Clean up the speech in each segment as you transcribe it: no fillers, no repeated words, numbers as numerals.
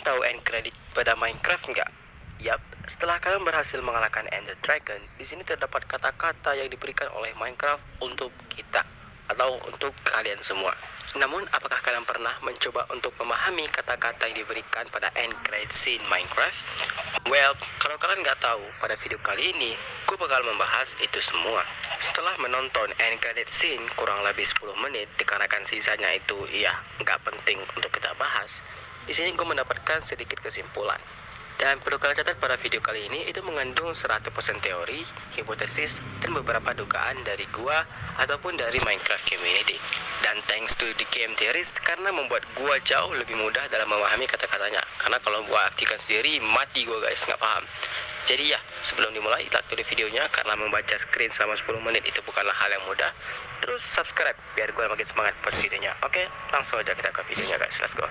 tahu end credit pada Minecraft nggak? Yap, setelah kalian berhasil mengalahkan Ender Dragon, di sini terdapat kata-kata yang diberikan oleh Minecraft untuk kita atau untuk kalian semua. Namun, apakah kalian pernah mencoba untuk memahami kata-kata yang diberikan pada end credit scene Minecraft? Well, kalau kalian nggak tahu, pada video kali ini, gue bakal membahas itu semua. Setelah menonton end credit scene kurang lebih 10 menit, dikarenakan sisanya itu nggak penting untuk kita bahas, di sini gue mendapatkan sedikit kesimpulan. Dan perlu kalian catat pada video kali ini itu mengandung 100% teori, hipotesis, dan beberapa dugaan dari gua ataupun dari Minecraft community. Dan thanks to the game theories karena membuat gua jauh lebih mudah dalam memahami kata-katanya. Karena kalau gua aktifkan sendiri mati gua guys, nggak paham. Jadi sebelum dimulai like dulu videonya karena membaca screen selama 10 menit itu bukanlah hal yang mudah. Terus subscribe biar gua makin semangat buat videonya. Oke, langsung aja kita ke videonya guys, let's go.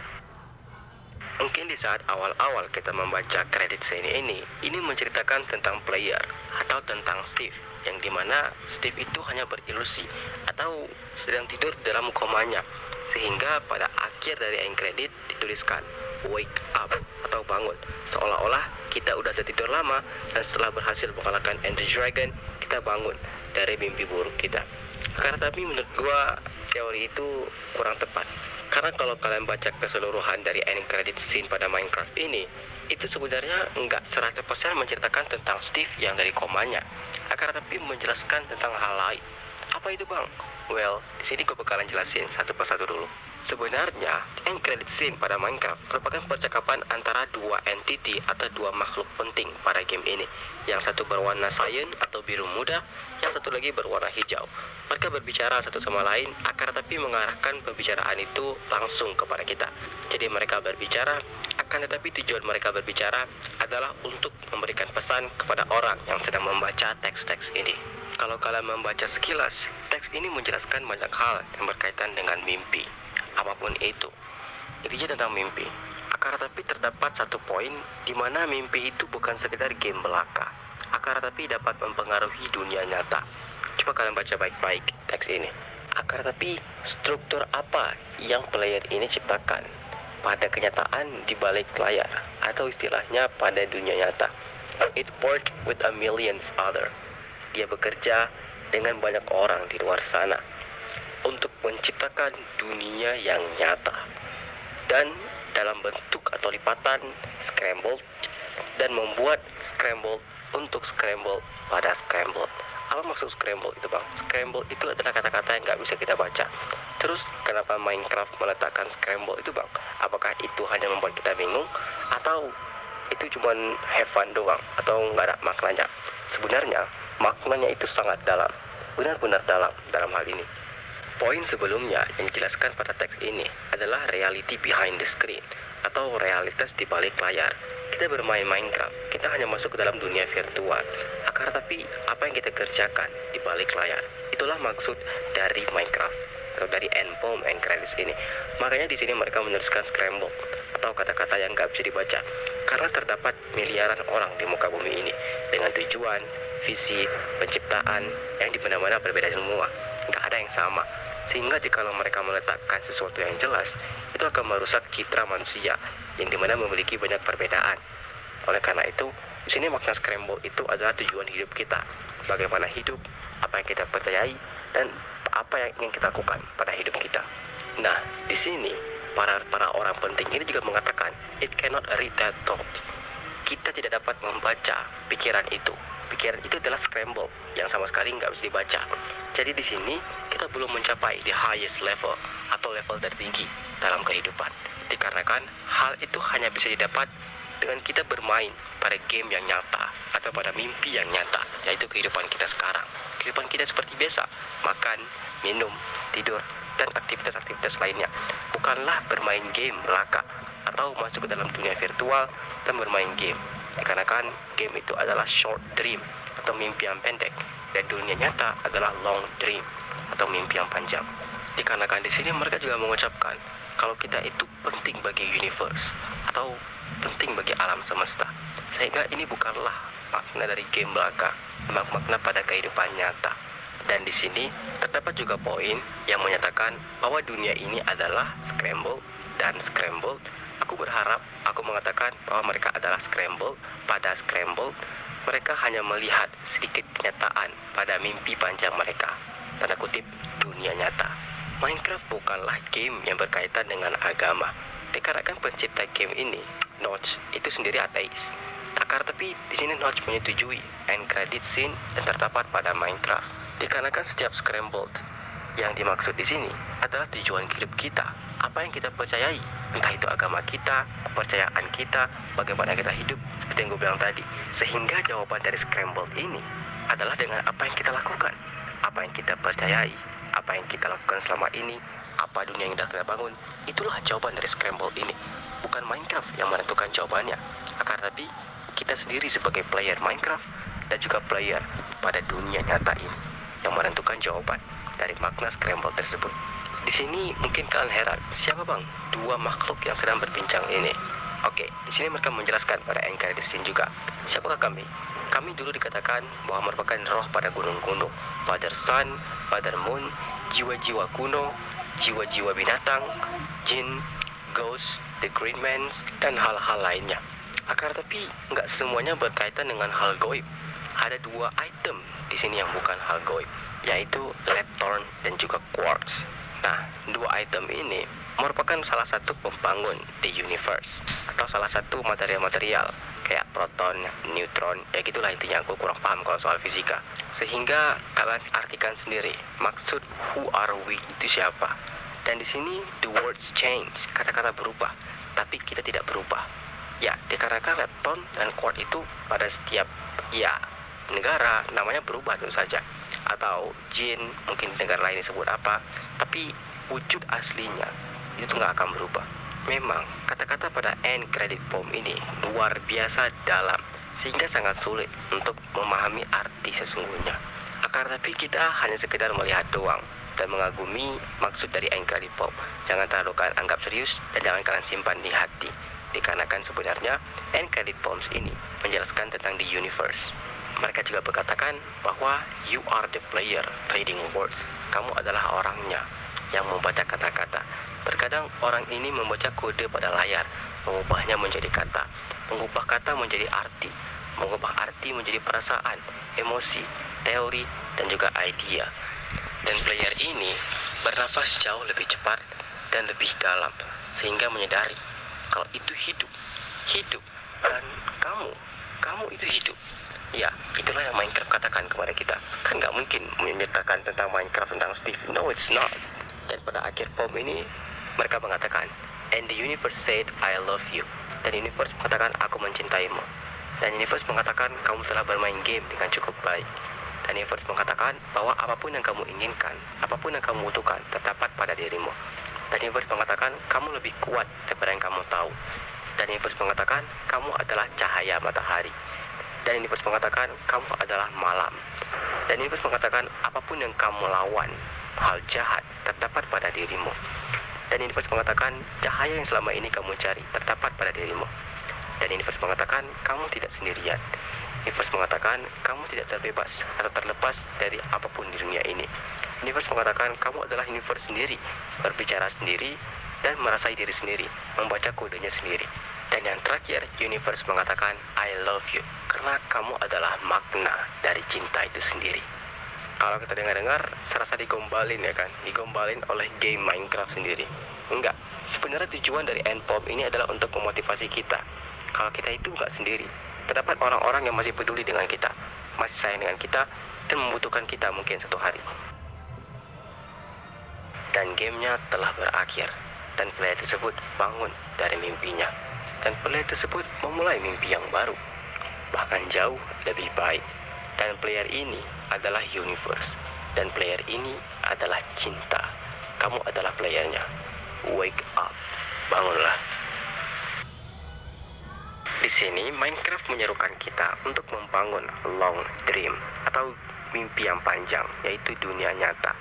Mungkin di saat awal-awal kita membaca kredit scene ini menceritakan tentang player atau tentang Steve, yang dimana Steve itu hanya berilusi atau sedang tidur dalam komanya, sehingga pada akhir dari end credit dituliskan wake up atau bangun, seolah-olah kita udah tertidur lama dan setelah berhasil mengalahkan Ender Dragon kita bangun dari mimpi buruk kita. Karena tapi menurut gua teori itu kurang tepat. Karena kalau kalian baca keseluruhan dari end credit scene pada Minecraft ini, itu sebenarnya nggak 100% menceritakan tentang Steve yang dari komanya, akan tapi menjelaskan tentang hal lain. Apa itu bang? Well, di sini gue bakalan jelasin satu persatu dulu. Sebenarnya, end credit scene pada Minecraft merupakan percakapan antara dua entity atau dua makhluk penting pada game ini. Yang satu berwarna cyan atau biru muda, yang satu lagi berwarna hijau. Mereka berbicara satu sama lain, akan tetapi mengarahkan pembicaraan itu langsung kepada kita. Jadi mereka berbicara, akan tetapi tujuan mereka berbicara adalah untuk memberikan pesan kepada orang yang sedang membaca teks-teks ini. Kalau kalian membaca sekilas, teks ini menjelaskan banyak hal yang berkaitan dengan mimpi. Apapun itu, intinya tentang mimpi. Akan tetapi terdapat satu poin di mana mimpi itu bukan sekedar game belaka, akan tetapi dapat mempengaruhi dunia nyata. Coba kalian baca baik-baik teks ini. Akan tetapi struktur apa yang player ini ciptakan pada kenyataan di balik layar, atau istilahnya pada dunia nyata. It worked with a millions other. Dia bekerja dengan banyak orang di luar sana untuk menciptakan dunia yang nyata dan dalam bentuk atau lipatan scrambled, dan membuat scrambled untuk scramble pada scrambled. Apa maksud scramble itu bang? Scramble itu adalah kata-kata yang nggak bisa kita baca. Terus kenapa Minecraft meletakkan scramble itu bang? Apakah itu hanya membuat kita bingung, atau itu cuma have fun doang, atau nggak ada maknanya? Sebenarnya maknanya itu sangat dalam, benar-benar dalam hal ini. Poin sebelumnya yang dijelaskan pada teks ini adalah reality behind the screen, atau realitas di balik layar. Kita bermain Minecraft, kita hanya masuk ke dalam dunia virtual. Akan tetapi apa yang kita kerjakan di balik layar, itulah maksud dari Minecraft atau dari end credits ini. Makanya di sini mereka menuliskan scramble atau kata-kata yang nggak bisa dibaca, karena terdapat miliaran orang di muka bumi ini dengan tujuan, visi, penciptaan yang di mana-mana berbeda semua, nggak ada yang sama. Sehingga jika mereka meletakkan sesuatu yang jelas, itu akan merusak citra manusia yang dimana memiliki banyak perbedaan. Oleh karena itu, di sini makna scramble itu adalah tujuan hidup kita, bagaimana hidup, apa yang kita percayai, dan apa yang ingin kita lakukan pada hidup kita. Nah, di sini para orang penting ini juga mengatakan, it cannot read that thought. Kita tidak dapat membaca pikiran itu. Pikiran itu adalah scramble yang sama sekali nggak bisa dibaca. Jadi di sini kita belum mencapai the highest level atau level tertinggi dalam kehidupan. Dikarenakan hal itu hanya bisa didapat dengan kita bermain pada game yang nyata atau pada mimpi yang nyata, yaitu kehidupan kita sekarang. Kehidupan kita seperti biasa, makan, minum, tidur, dan aktivitas-aktivitas lainnya. Bukanlah bermain game belaka atau masuk ke dalam dunia virtual dan bermain game. Dikarenakan game itu adalah short dream atau mimpi yang pendek, dan dunia nyata adalah long dream atau mimpi yang panjang. Dikarenakan di sini mereka juga mengucapkan kalau kita itu penting bagi universe atau penting bagi alam semesta, sehingga ini bukanlah makna dari game belaka, makna pada kehidupan nyata. Dan di sini terdapat juga poin yang menyatakan bahwa dunia ini adalah scramble, dan scramble Aku berharap aku mengatakan bahwa mereka adalah scrambled. Pada scrambled, mereka hanya melihat sedikit kenyataan pada mimpi panjang mereka. Tanda kutip, dunia nyata. Minecraft bukanlah game yang berkaitan dengan agama. Dikarenakan pencipta game ini, Notch, itu sendiri ateis. Takar tepi, di sini Notch menyetujui end credit scene yang terdapat pada Minecraft. Dikarenakan setiap scrambled yang dimaksud di sini adalah tujuan hidup kita. Apa yang kita percayai, entah itu agama kita, kepercayaan kita, bagaimana kita hidup, seperti yang gue bilang tadi. Sehingga jawaban dari scrambled ini adalah dengan apa yang kita lakukan, apa yang kita percayai, apa yang kita lakukan selama ini, apa dunia yang sudah kita bangun. Itulah jawaban dari scrambled ini. Bukan Minecraft yang menentukan jawabannya, akan tapi kita sendiri sebagai player Minecraft dan juga player pada dunia nyata ini yang menentukan jawaban dari makna scramble tersebut. Di sini mungkin kalian heran, siapa bang dua makhluk yang sedang berbincang ini? Oke, di sini mereka menjelaskan pada end credit scene juga. Siapakah kami? Kami dulu dikatakan bahwa merupakan roh pada gunung-gunung, Father Sun, Father Moon, jiwa-jiwa kuno, jiwa-jiwa binatang, jin, ghost, the green man, dan hal-hal lainnya. Akan tetapi nggak semuanya berkaitan dengan hal goib. Ada dua item di sini yang bukan hal goib, yaitu lapthorn dan juga quartz. Nah, dua item ini merupakan salah satu pembangun the universe, atau salah satu material-material kayak proton, neutron, ya gitulah intinya. Aku kurang paham kalau soal fisika. Sehingga kalian artikan sendiri maksud who are we itu siapa. Dan di sini the words change, kata-kata berubah, tapi kita tidak berubah. Ya, dikarenakan lepton dan quartz itu pada setiap negara namanya berubah tentu saja. Atau jin, mungkin di negara lain disebut apa, tapi wujud aslinya itu nggak akan berubah. Memang kata-kata pada end credit poem ini luar biasa dalam, sehingga sangat sulit untuk memahami arti sesungguhnya. Akan tapi kita hanya sekedar melihat doang dan mengagumi maksud dari end credit poem. Jangan terlalu kalian anggap serius dan jangan kalian simpan di hati. Dikarenakan sebenarnya end credit poems ini menjelaskan tentang the universe. Mereka juga berkatakan bahwa you are the player reading words. Kamu adalah orangnya yang membaca kata-kata. Terkadang orang ini membaca kode pada layar, mengubahnya menjadi kata, mengubah kata menjadi arti, mengubah arti menjadi perasaan, emosi, teori, dan juga idea. Dan player ini bernafas jauh lebih cepat dan lebih dalam, sehingga menyadari kalau itu hidup, dan kamu itu hidup. Ya, itulah yang Minecraft katakan kepada kita. Kan nggak mungkin menyatakan tentang Minecraft tentang Steve. No, it's not. Dan pada akhir poem ini mereka mengatakan, and the universe said I love you. Dan universe mengatakan aku mencintaimu. Dan universe mengatakan kamu telah bermain game dengan cukup baik. Dan universe mengatakan bahwa apapun yang kamu inginkan, apapun yang kamu butuhkan terdapat pada dirimu. Dan universe mengatakan kamu lebih kuat daripada yang kamu tahu. Dan universe mengatakan kamu adalah cahaya matahari. Dan universe mengatakan kamu adalah malam. Dan universe mengatakan apapun yang kamu lawan, hal jahat terdapat pada dirimu. Dan universe mengatakan cahaya yang selama ini kamu cari terdapat pada dirimu. Dan universe mengatakan kamu tidak sendirian. Universe mengatakan kamu tidak terbebas atau terlepas dari apapun di dunia ini. Universe mengatakan kamu adalah universe sendiri, berbicara sendiri, dan merasai diri sendiri, membaca kodenya sendiri. Dan yang terakhir, universe mengatakan I love you, karena kamu adalah makna dari cinta itu sendiri. Kalau kita dengar-dengar, serasa digombalin ya kan, digombalin oleh game Minecraft sendiri. Enggak, sebenarnya tujuan dari end poem ini adalah untuk memotivasi kita. Kalau kita itu enggak sendiri, terdapat orang-orang yang masih peduli dengan kita, masih sayang dengan kita, dan membutuhkan kita mungkin satu hari. Dan gamenya telah berakhir, dan player tersebut bangun dari mimpinya. Dan player tersebut memulai mimpi yang baru, bahkan jauh lebih baik. Dan player ini adalah universe, dan player ini adalah cinta. Kamu adalah playernya. Wake up, bangunlah. Di sini Minecraft menyerukan kita untuk membangun long dream atau mimpi yang panjang, yaitu dunia nyata.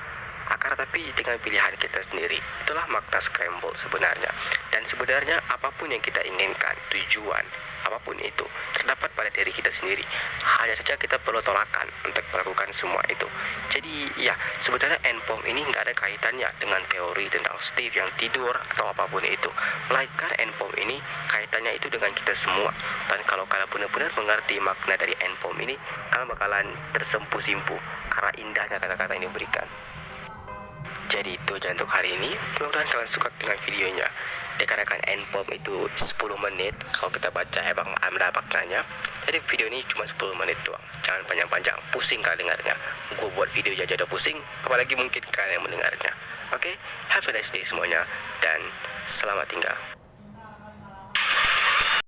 Akan tapi dengan pilihan kita sendiri, itulah makna scramble sebenarnya. Dan sebenarnya apapun yang kita inginkan, tujuan, apapun itu terdapat pada diri kita sendiri. Hanya saja kita perlu tolakan untuk melakukan semua itu. Jadi ya, sebenarnya endpoint ini nggak ada kaitannya dengan teori tentang Steve yang tidur atau apapun itu. Melainkan endpoint ini kaitannya itu dengan kita semua. Dan kalau kalian benar-benar mengerti makna dari endpoint ini, kalian bakalan tersempu-simpu karena indahnya kata-kata ini berikan. Jadi itu aja untuk hari ini. Mudah-mudahan kalian suka dengan videonya. Dikarenakan endpoint itu 10 menit, kalau kita baca emang ada maknanya. Jadi video ini cuma 10 menit doang. Jangan panjang-panjang, pusing kalian dengarnya. Gue buat video aja udah pusing, apalagi mungkin kalian yang mendengarnya. Oke, have a nice day semuanya, dan selamat tinggal.